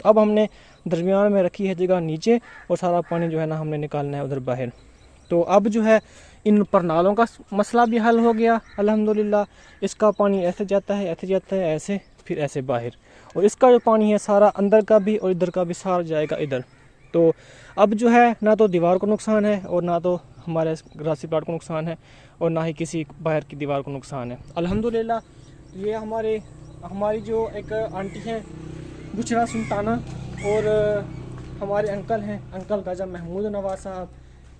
اب ہم نے درمیان میں رکھی ہے جگہ نیچے اور سارا پانی جو ہے نا ہم نے نکالنا ہے ادھر باہر. تو اب جو ہے ان پر نالوں کا مسئلہ بھی حل ہو گیا الحمدللہ. اس کا پانی ایسے جاتا ہے ایسے پھر ایسے باہر, اور اس کا جو پانی ہے سارا اندر کا بھی اور ادھر کا بھی سارا جائے گا ادھر. تو اب جو ہے نہ تو دیوار کو نقصان ہے اور نہ تو ہمارے گراسی پلاٹ کو نقصان ہے اور نہ ہی کسی باہر کی دیوار کو نقصان ہے الحمدللہ. یہ ہماری جو ایک آنٹی ہیں بشرا سلطانہ, اور ہمارے انکل ہیں انکل راجہ محمود نواز صاحب.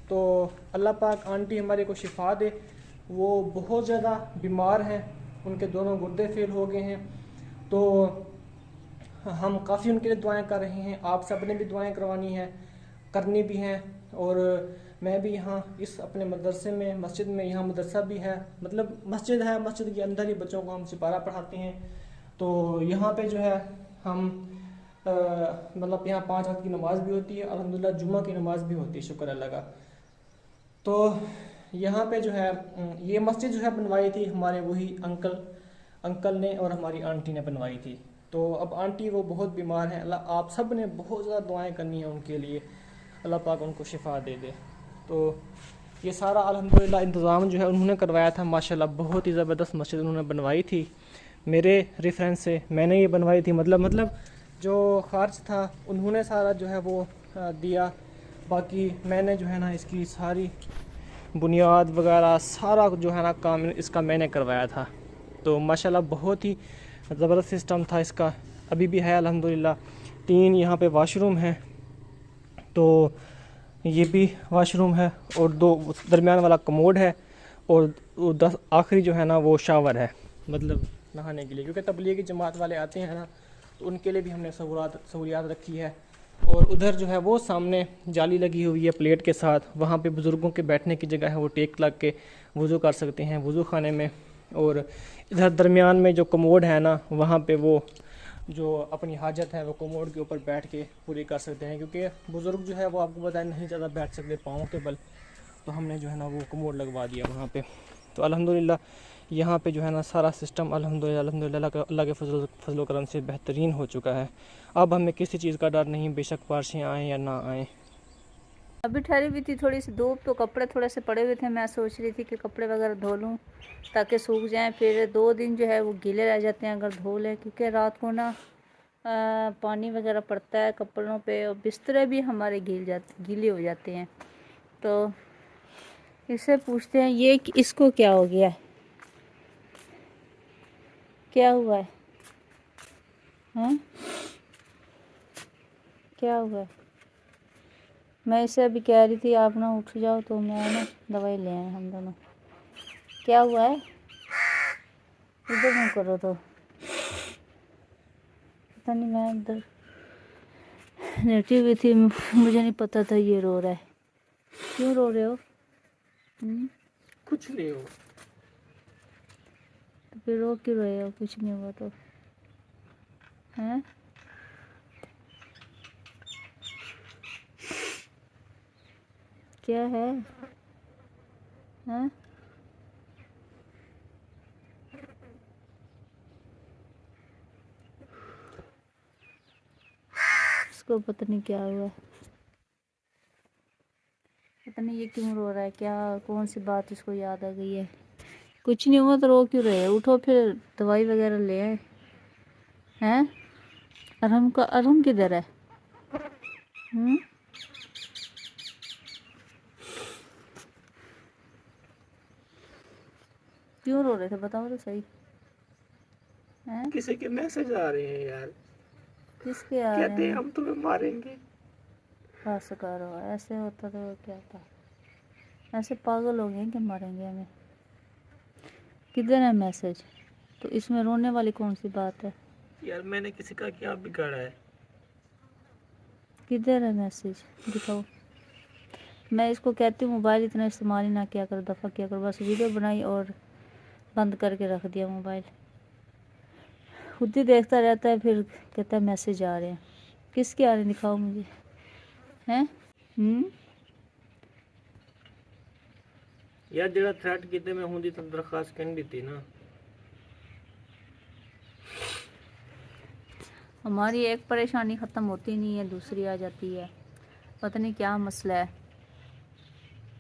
تو اللہ پاک آنٹی ہمارے کو شفا دے. وہ بہت زیادہ بیمار ہیں, ان کے دونوں گردے فیل ہو گئے ہیں. تو ہم کافی ان کے لیے دعائیں کر رہے ہیں. آپ سب نے بھی دعائیں کرنی بھی ہیں. اور میں بھی یہاں اس اپنے مدرسے میں مسجد میں, یہاں مدرسہ بھی ہے, مطلب مسجد ہے, مسجد کے اندر ہی بچوں کو ہم سپارہ پڑھاتے ہیں. تو یہاں پہ جو ہے ہم مطلب یہاں 5 وقت کی نماز بھی ہوتی ہے الحمدللہ, جمعہ کی نماز بھی ہوتی ہے شکر اللہ کا. تو یہاں پہ جو ہے یہ مسجد جو ہے بنوائی تھی ہمارے وہی انکل نے اور ہماری آنٹی نے بنوائی تھی. تو اب آنٹی وہ بہت بیمار ہیں, اللہ آپ سب نے بہت زیادہ دعائیں کرنی ہیں ان کے لیے, اللہ پاک ان کو شفا دے دے. تو یہ سارا الحمدللہ انتظام جو ہے انہوں نے کروایا تھا ماشاءاللہ. بہت ہی زبردست مسجد انہوں نے بنوائی تھی میرے ریفرنس سے. میں نے یہ بنوائی تھی مطلب جو خرچ تھا انہوں نے سارا جو ہے وہ دیا, باقی میں نے جو ہے نا اس کی ساری بنیاد وغیرہ سارا جو ہے نا کام اس کا میں نے کروایا تھا. تو ماشاءاللہ بہت ہی زبردست سسٹم تھا اس کا, ابھی بھی ہے الحمدللہ. 3 یہاں پہ واش روم ہیں, تو یہ بھی واش روم ہے, اور 2 درمیان والا کموڈ ہے, اور 10 آخری جو ہے نا وہ شاور ہے, مطلب نہانے کے لیے, کیونکہ تبلیغی جماعت والے آتے ہیں نا تو ان کے لیے بھی ہم نے سہولیات رکھی ہے. اور ادھر جو ہے وہ سامنے جالی لگی ہوئی ہے پلیٹ کے ساتھ, وہاں پہ بزرگوں کے بیٹھنے کی جگہ ہے, وہ ٹیک لگ کے وضو کر سکتے ہیں وضو خانے میں. اور ادھر درمیان میں جو کموڈ ہے نا وہاں پہ وہ جو اپنی حاجت ہے وہ کموڈ کے اوپر بیٹھ کے پوری کر سکتے ہیں, کیونکہ بزرگ جو ہے وہ آپ کو پتہ ہے نہیں زیادہ بیٹھ سکتے پاؤں کے بل. تو ہم نے جو ہے نا وہ کموڈ لگوا دیا وہاں پہ. تو الحمدللہ یہاں پہ جو ہے نا سارا سسٹم الحمدللہ اللہ کے فضل و کرم سے بہترین ہو چکا ہے. اب ہمیں کسی چیز کا ڈر نہیں, بے شک بارشیں آئیں یا نہ آئیں. ابھی ٹھہری ہوئی تھی تھوڑی سی دھوپ, تو کپڑے تھوڑے سے پڑے ہوئے تھے. میں سوچ رہی تھی کہ کپڑے وغیرہ دھو لوں تاکہ سوکھ جائیں, پھر 2 دن جو ہے وہ گیلے رہ جاتے ہیں اگر دھو لیں, کیونکہ رات کو نا پانی وغیرہ پڑتا ہے کپڑوں پہ, اور بسترے بھی ہمارے گیلے ہو جاتے ہیں. تو اس سے پوچھتے ہیں یہ کہ اس کو کیا ہو گیا ہے, کیا ہوا ہے, ہاں کیا ہوا ہے. میں اسے ابھی کہہ رہی تھی آپ نہ اٹھ جاؤ, تو میں نا دوائی لے آئے ہم دونوں. کیا ہوا ہے, ادھر نہ کرو, تو پتہ نہیں میں ادھر لیٹی ہوئی تھی, مجھے نہیں پتا تھا یہ رو رہا ہے. کیوں رو رہے ہو, کچھ نہیں ہو تو پھر رو کیوں رہے ہو, کچھ نہیں ہوا تو ہیں. کیا ہے, ہاں اس کو پتہ نہیں کیا ہوا, پتہ نہیں یہ کیوں رو رہا ہے, کیا کون سی بات اس کو یاد آ گئی ہے. کچھ نہیں ہوا تو رو کیوں رہے, اٹھو پھر دوائی وغیرہ لے آئے ہیں. ارہم کدھر ہے, کیوں رو رہے تھے بتاؤ تو صحیح, ہیں کسی کے میسج آ رہے ہیں یار, کس کے آ رہے کہتے ہیں ہیں. ہم تمہیں ماریں گے. بس کرو, ایسے ہوتا تو کیا تھا, ایسے پاگل ہو گئے کہ مریں گے ہمیں. کدھر ہے میسج, تو اس میں رونے والی کون سی بات ہے. یار میں نے کسی کا کیا بگاڑا ہے. کدھر ہے میسج دکھاؤ. میں اس کو کہتی ہوں موبائل اتنا استعمال ہی نہ کیا کرو, دفعہ کیا کرو, بس ویڈیو بنائی اور بند کر کے رکھ دیا موبائل. خود ہی دیکھتا رہتا ہے, پھر کہتا ہے میسج آ رہے ہیں. کس کے آ رہے ہیں دکھاؤ مجھے, ہیں یار جڑا تھریٹ کیتے میں ہوندی تو درخواست کن دیتی نا. ہماری ایک پریشانی ختم ہوتی نہیں ہے دوسری آ جاتی ہے، پتہ نہیں کیا مسئلہ ہے۔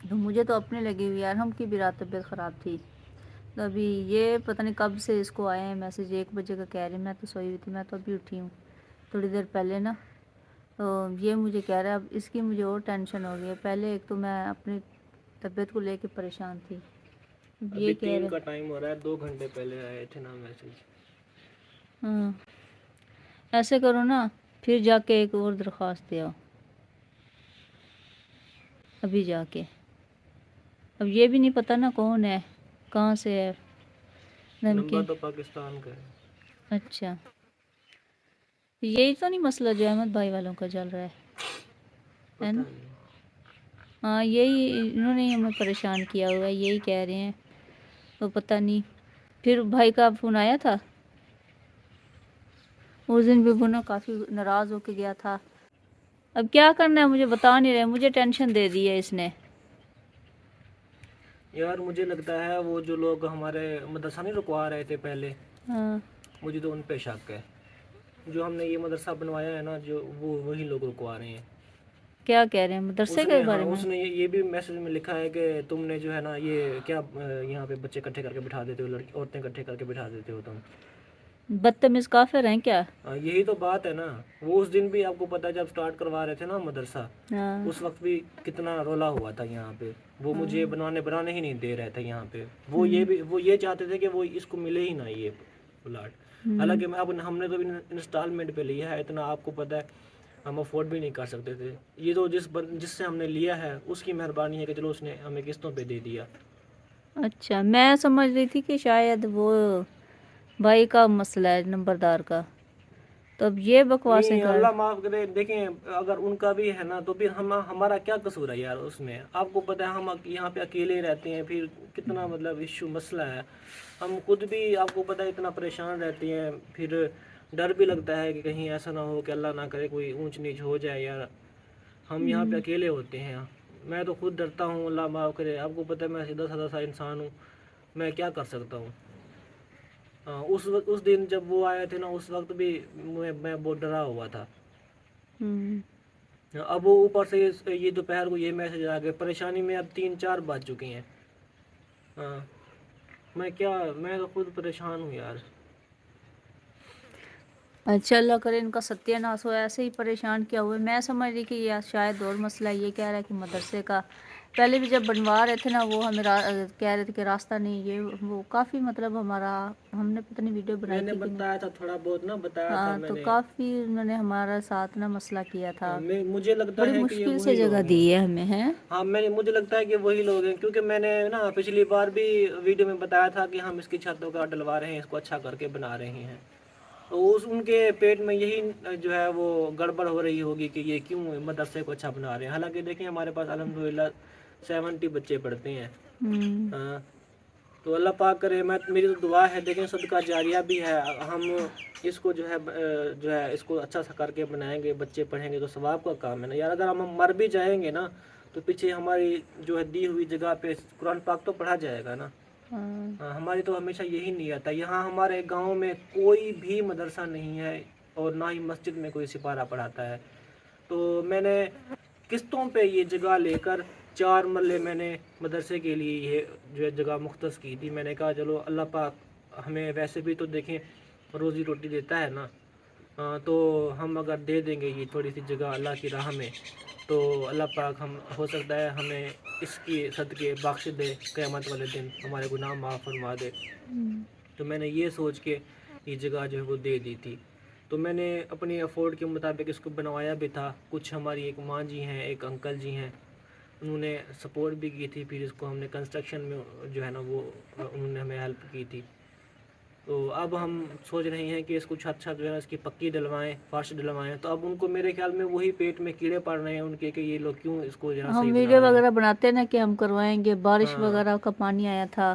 تو مجھے تو اپنے لگی ہوئی یار، ہم کی بھی رات طبیعت خراب تھی، تو ابھی یہ پتہ نہیں کب سے اس کو آئے ہیں میسج، 1 بجے کا کہہ رہے ہیں، میں تو سوئی ہوئی تھی، میں تو ابھی اٹھی ہوں تھوڑی دیر پہلے نا، تو یہ مجھے کہہ رہا ہے، اب اس کی مجھے اور ٹینشن ہو گئی ہے، پہلے ایک تو میں اپنی طبیعت کو لے کے پریشان تھی، اب یہ ابھی کہہ 3 رہے کا ٹائم ہو رہا ہے، 2 گھنٹے پہلے آئے تھے نا میسج۔ ہاں ایسے کرو نا، پھر جا کے ایک اور درخواست دے آؤ ابھی جا کے، اب یہ بھی نہیں پتہ نا کون ہے کہاں سے ہے نمبر نمکین۔ تو پاکستان کا ہے۔ اچھا یہی تو نہیں مسئلہ جو احمد بھائی والوں کا چل رہا ہے پتہ نا؟ نہیں۔ ہاں یہی انہوں نے ہی ہمیں پریشان کیا ہوا ہے، یہی کہہ رہے ہیں، تو پتہ نہیں۔ پھر بھائی کا فون آیا تھا اس دن بھی، وہ نا کافی ناراض ہو کے گیا تھا، اب کیا کرنا ہے مجھے بتا نہیں رہے، مجھے ٹینشن دے دی ہے اس نے۔ یار مجھے لگتا ہے وہ جو لوگ ہمارے مدرسہ نہیں رکوا رہے تھے پہلے، ہاں مجھے تو ان پہ شک ہے، جو ہم نے یہ مدرسہ بنوایا ہے نا، جو وہ وہی لوگ رکوا رہے ہیں۔ کیا کہہ رہے ہیں مدرسے کے بارے میں؟ اس نے یہ بھی میسج میں لکھا ہے کہ تم نے جو ہے نا یہ کیا یہاں پہ بچے اکٹھے کر کے بٹھا دیتے ہو، عورتیں اکٹھے کر کے بٹھا دیتے ہو تم۔ بدتمیز کافر ہیں کیا؟ یہی تو بات ہے نا، وہ اس دن بھی آپ کو پتا ہے جب سٹارٹ کروا رہے تھے نا مدرسہ، ہاں اس وقت بھی کتنا رولا ہوا تھا یہاں پہ، وہ مجھے بنانے ہی نہیں دے رہے تھے یہاں پہ، وہ یہ چاہتے تھے کہ وہ اس کو ملے ہی نہ یہ پلاٹ، حالانکہ ہم نے تو انسٹالمنٹ پہ لیا ہے، اتنا آپ کو پتہ ہے ہم افورڈ بھی نہیں کر سکتے تھے، یہ تو جس سے ہم نے لیا ہے اس کی مہربانی ہے کہ چلو اس نے ہمیں قسطوں پہ دے دیا۔ اچھا میں سمجھ رہی تھی کہ شاید وہ بھائی کا مسئلہ ہے نمبردار کا، تو اب یہ بکواسیں نہیں کر۔ اللہ معاف کرے، دیکھیں اگر ان کا بھی ہے نا تو پھر ہمارا کیا قصور ہے یار اس میں، آپ کو پتہ ہے ہم یہاں پہ اکیلے رہتے ہیں، پھر کتنا مطلب ایشو مسئلہ ہے، ہم خود بھی آپ کو پتہ ہے اتنا پریشان رہتے ہیں، پھر ڈر بھی لگتا ہے کہ کہیں ایسا نہ ہو کہ اللہ نہ کرے کوئی اونچ نیچ ہو جائے یار، ہم یہاں پہ اکیلے ہوتے ہیں، میں تو خود ڈرتا ہوں، اللہ معاف کرے، آپ کو پتہ ہے میں سیدھا سادہ سا انسان ہوں، میں کیا کر سکتا ہوں۔ اس دن جب وہ آئے تھے نا اس وقت بھی میں بہت ڈرا ہوا تھا، اب وہ اوپر سے یہ دوپہر کو یہ میسج آ گئے، پریشانی میں اب 3-4 بج چکی ہیں، میں تو خود پریشان ہوں یار۔ اچھا اللہ کرے ان کا ستیہ ناش ہو، ایسے ہی پریشان کیا ہوئے، میں سمجھ رہی کہ یہ شاید اور مسئلہ یہ کہہ رہا ہے کہ مدرسے کا، پہلے بھی جب بنوا رہے تھے نا وہ ہمیں کہہ رہے تھے کہ راستہ نہیں، یہ وہ کافی مطلب ہمارا، ہم نے پتہ نہیں ویڈیو میں بنائی نے تھی کہ نہیں، بتایا تھا تھوڑا بہت نا، بتایا تھا ہاں میں تو نے، کافی انہوں نے ہمارا ساتھ نا مسئلہ کیا تھا، مجھے لگتا بڑی ہے کہ یہ مشکل سے وہی جگہ لوگ دی ہیں، ہے ہمیں، ہیں۔ ہاں مجھے لگتا ہے کہ وہی لوگ ہیں، کیونکہ میں نے نا پچھلی بار بھی ویڈیو میں بتایا تھا کہ ہم اس کی چھتوں کا ڈلوا رہے ہیں، اس کو اچھا کر کے بنا رہے ہیں، تو ان کے پیٹ میں یہی جو ہے وہ گڑبڑ ہو رہی ہوگی کہ یہ کیوں مدرسے کو اچھا بنا رہے ہیں، حالانکہ دیکھیں ہمارے پاس الحمدللہ 70 بچے پڑھتے ہیں، تو اللہ پاک کرے، میری تو دعا ہے، دیکھیں صدقہ جاریہ بھی ہے، ہم اس کو جو ہے اس کو اچھا سا کر کے بنائیں گے، بچے پڑھیں گے تو ثواب کا کام ہے نا یار، اگر ہم مر بھی جائیں گے نا تو پیچھے ہماری جو ہے دی ہوئی جگہ پہ قرآن پاک تو پڑھا جائے گا نا، ہماری تو ہمیشہ یہی نیت ہے، یہاں ہمارے گاؤں میں کوئی بھی مدرسہ نہیں ہے اور نہ ہی مسجد میں کوئی سپارہ پڑھاتا ہے، تو میں نے قسطوں پہ یہ جگہ لے کر 4 مرلے میں نے مدرسے کے لیے یہ جو ہے جگہ مختص کی تھی، میں نے کہا چلو اللہ پاک ہمیں ویسے بھی تو دیکھیں روزی روٹی دیتا ہے نا، تو ہم اگر دے دیں گے یہ تھوڑی سی جگہ اللہ کی راہ میں تو اللہ پاک ہو سکتا ہے ہمیں اس کی صدقے بخش دے، قیامت والے دن ہمارے گناہ معاف فرما دے، تو میں نے یہ سوچ کے یہ جگہ جو ہے وہ دے دی تھی، تو میں نے اپنی افورڈ کے مطابق اس کو بنوایا بھی تھا، کچھ ہماری ایک ماں جی ہیں، ایک انکل جی ہیں، انہوں نے سپورٹ بھی کی تھی، پھر اس کو ہم نے کنسٹرکشن میں جو ہے نا وہ انہوں نے ہمیں ہیلپ کی تھی، تو اب ہم سوچ رہے ہیں کہ اس کو چھت جو ہے نا اس کی پکی ڈلوائیں، فرش ڈلوائیں، تو اب ان کو میرے خیال میں وہی پیٹ میں کیڑے پڑ رہے ہیں ان کے کہ یہ لوگ کیوں اس کو جو ہے نا ہم صحیح ویڈیو بنا رہے ہیں۔ وغیرہ بناتے ہیں نا کہ ہم کروائیں گے، بارش ہاں وغیرہ کا پانی آیا تھا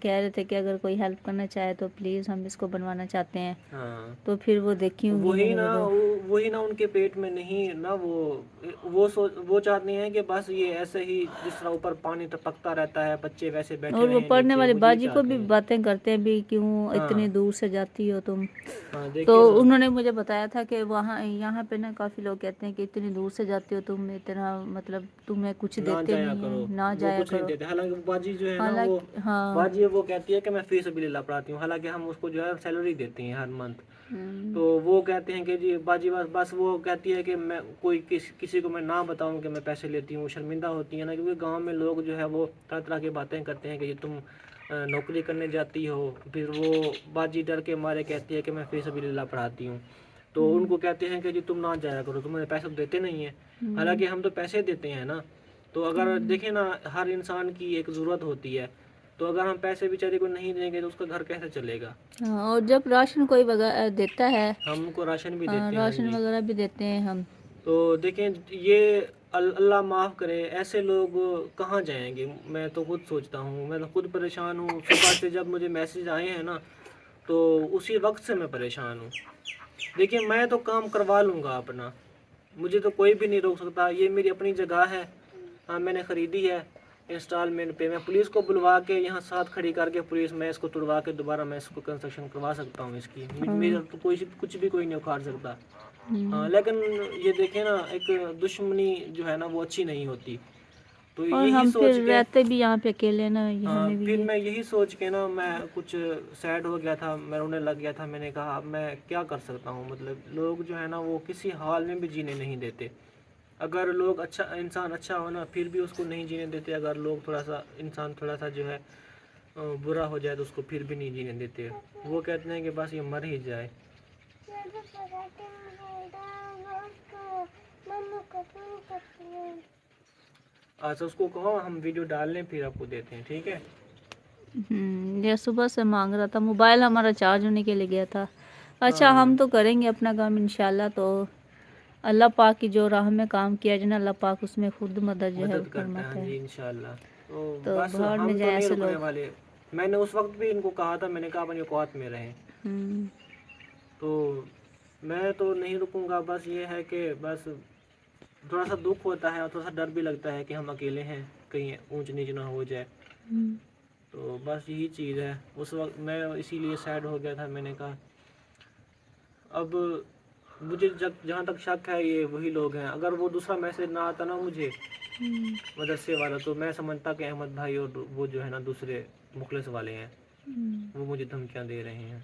کہہ رہے تھے کہ اگر کوئی ہیلپ کرنا چاہے تو پلیز ہم اس کو بنوانا چاہتے ہیں. ہاں تو پھر وہ دیکھی ہوں گی میں نے ویڈیو. وہی نا ان کے پیٹ میں نہیں نا وہ چاہتے ہیں کہ بس یہ ایسے ہی جس طرح اوپر پانی ٹپکتا رہتا ہے بچے ویسے بیٹھے اور وہ رہیں پڑھنے نیچے، والے وہ یہی باجی کو چاہتے بھی ہیں. باتیں کرتے ہیں بھی کیوں ہاں اتنی دور سے جاتی ہو تم. ہاں تو دیکھیے نا. انہوں نے مجھے بتایا تھا کہ وہاں یہاں پہ نا کافی لوگ کہتے ہیں کہ اتنی دور سے جاتی ہو تم، اتنا مطلب تمہیں کچھ نہ دیتے جایا نہیں کرو، ہیں، نہ وہ جایا کچھ نہیں کرو. دیتے. حالانکہ باجی جو ہے نا وہ حالانکہ ہاں. باجی وہ کہتی ہے کہ میں فی سبیل اللہ پڑھاتی ہوں، حالانکہ ہم اس کو جو ہے سیلری دیتے ہیں ہر منتھ. تو وہ کہتے ہیں کہ جی باجی بس وہ کہتی ہے کہ میں کوئی کسی کو میں نہ بتاؤں کہ میں پیسے لیتی ہوں، شرمندہ ہوتی ہے نا، کیونکہ گاؤں میں لوگ جو ہے وہ طرح طرح کی باتیں کرتے ہیں کہ یہ تم نوکری کرنے جاتی ہو. پھر وہ باجی ڈر کے مارے کہتی ہے کہ میں فی سبیل اللہ پڑھاتی ہوں. تو ان کو کہتے ہیں کہ جی تم نہ جایا کرو، تمہیں پیسے دیتے نہیں ہیں. حالانکہ ہم تو پیسے دیتے ہیں نا. تو اگر دیکھیں نا ہر انسان کی ایک ضرورت ہوتی ہے، تو اگر ہم پیسے بیچارے کو نہیں دیں گے تو اس کا گھر کیسے چلے گا. ہاں. اور جب راشن کوئی وغیرہ دیتا ہے، ہم کو راشن بھی ہاں دیتے ہیں. ہاں راشن جی. وغیرہ بھی دیتے ہیں ہم. تو دیکھیں یہ اللہ معاف کرے، ایسے لوگ کہاں جائیں گے. میں تو خود سوچتا ہوں، میں تو خود پریشان ہوں. صبح سے جب مجھے میسیج آئے ہیں نا تو اسی وقت سے میں پریشان ہوں. دیکھیں میں تو کام کروا لوں گا اپنا، مجھے تو کوئی بھی نہیں روک سکتا. یہ میری اپنی جگہ ہے، ہاں میں نے خریدی ہے انسٹالمنٹ پہ. میں پولیس کو بلوا کے یہاں ساتھ کھڑی کر کے پولیس میں اس کو توڑوا کے دوبارہ میں اس کو کنسٹرکشن کروا سکتا ہوں. اس کی میرا تو کچھ بھی کوئی نہیں اکھاڑ سکتا. ہاں لیکن یہ دیکھیں نا ایک دشمنی جو ہے نا وہ اچھی نہیں ہوتی. تو اور یہی ہم سوچ پھر کے رہتے بھی یہاں پہ اکیلے نا، ہاں ہمیں بھی پھر یہ. میں یہی سوچ کے نا میں کچھ سیڈ ہو گیا تھا، میں رونے لگ گیا تھا. میں نے کہا اب میں کیا کر سکتا ہوں. مطلب لوگ جو ہے نا وہ کسی حال میں بھی جینے نہیں دیتے. اگر لوگ انسان اچھا ہونا پھر بھی اس کو نہیں جینے دیتے. اگر لوگ انسان تھوڑا سا جو ہے برا ہو جائے تو اس کو پھر بھی نہیں جینے دیتے. وہ کہتے ہیں کہ بس یہ مر ہی جائے. اچھا اس کو کہو ہم ویڈیو ڈال لیں پھر آپ کو دیتے ہیں، ٹھیک ہے. یہ صبح سے مانگ رہا تھا، موبائل ہمارا چارج ہونے کے لیے گیا تھا. اچھا ہاں ہم تو کریں گے اپنا کام انشاءاللہ. تو اللہ پاک کی جو راہ میں کام کیا جائے نا، اللہ پاک اس میں خود مدد جو ہے وہ مدد کرتا ہے. فرماتا ہاں ہے. جی انشاءاللہ. تو تو بس بھاڑ میں ہم تو جائے نہیں ایسے رکنے لوگ. والے. میں نے اس وقت بھی ان کو کہا تھا، میں نے کہا اپنی اوقات میں رہیں. تو میں تو نہیں رکوں گا. بس یہ ہے کہ بس تھوڑا سا دکھ ہوتا ہے اور تھوڑا سا ڈر بھی لگتا ہے کہ ہم اکیلے ہیں، کہیں اونچ نیچ نہ ہو جائے. تو بس یہی چیز ہے. اس وقت میں اسی لیے سیڈ ہو گیا تھا. میں نے کہا اب مجھے جہاں تک شک ہے یہ وہی لوگ ہیں. اگر وہ دوسرا میسج نہ آتا نا مجھے مدرسے والا، تو میں سمجھتا کہ احمد بھائی اور وہ جو ہے نا دوسرے مخلص والے ہیں، وہ مجھے دھمکیاں دے رہے ہیں.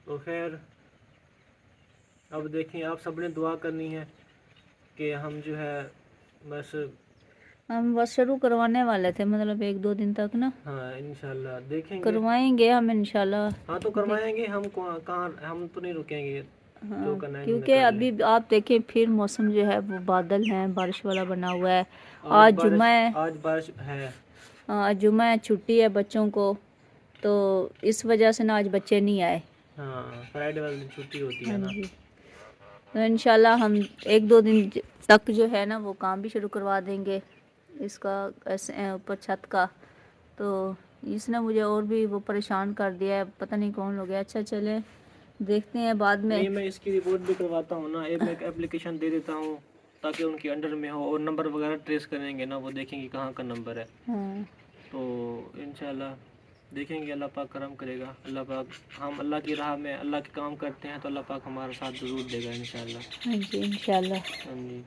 تو خیر اب دیکھیں آپ سب نے دعا کرنی ہے کہ ہم جو ہے بس ہم بس شروع کروانے والے تھے، مطلب 1-2 دن تک نا ہاں انشاءاللہ دیکھیں گے. کروائیں گے ہم انشاءاللہ. ہاں تو کروائیں گے. ہم کہاں ہم تو نہیں رکیں گے. ہاں جو کرنا ہے انہوں نے کیونکہ کر لیں. ابھی آپ دیکھیں پھر موسم جو ہے وہ بادل ہیں، بارش والا بنا ہوا ہے. آج جمعہ ہے. آج بارش ہے. آج جمعہ ہے، چھٹی ہے بچوں کو، تو اس وجہ سے نا آج بچے نہیں آئے. ہاں فرائیڈے والے دن چھٹی ہوتی ہے ہاں نا. جی. تو انشاءاللہ ہم 1-2 دن تک جو ہے نا وہ کام بھی شروع کروا دیں گے اس کا، اوپر چھت کا. تو اس نے مجھے اور بھی وہ پریشان کر دیا ہے، پتہ نہیں کون لوگ ہیں. اچھا چلیں دیکھتے ہیں بعد میں. نہیں میں اس کی رپورٹ بھی کرواتا ہوں نا. میں ایک اپلیکیشن دے دیتا ہوں تاکہ ان کے انڈر میں ہو، اور نمبر وغیرہ ٹریس کریں گے نا، وہ دیکھیں گے کہاں کا نمبر ہے. ہاں تو انشاءاللہ دیکھیں گے. اللہ پاک کرم کرے گا. اللہ پاک ہم اللہ کی راہ میں اللہ کے کام کرتے ہیں تو اللہ پاک ہمارا ساتھ ضرور دے گا انشاءاللہ. ہاں جی انشاءاللہ. ہاں جی.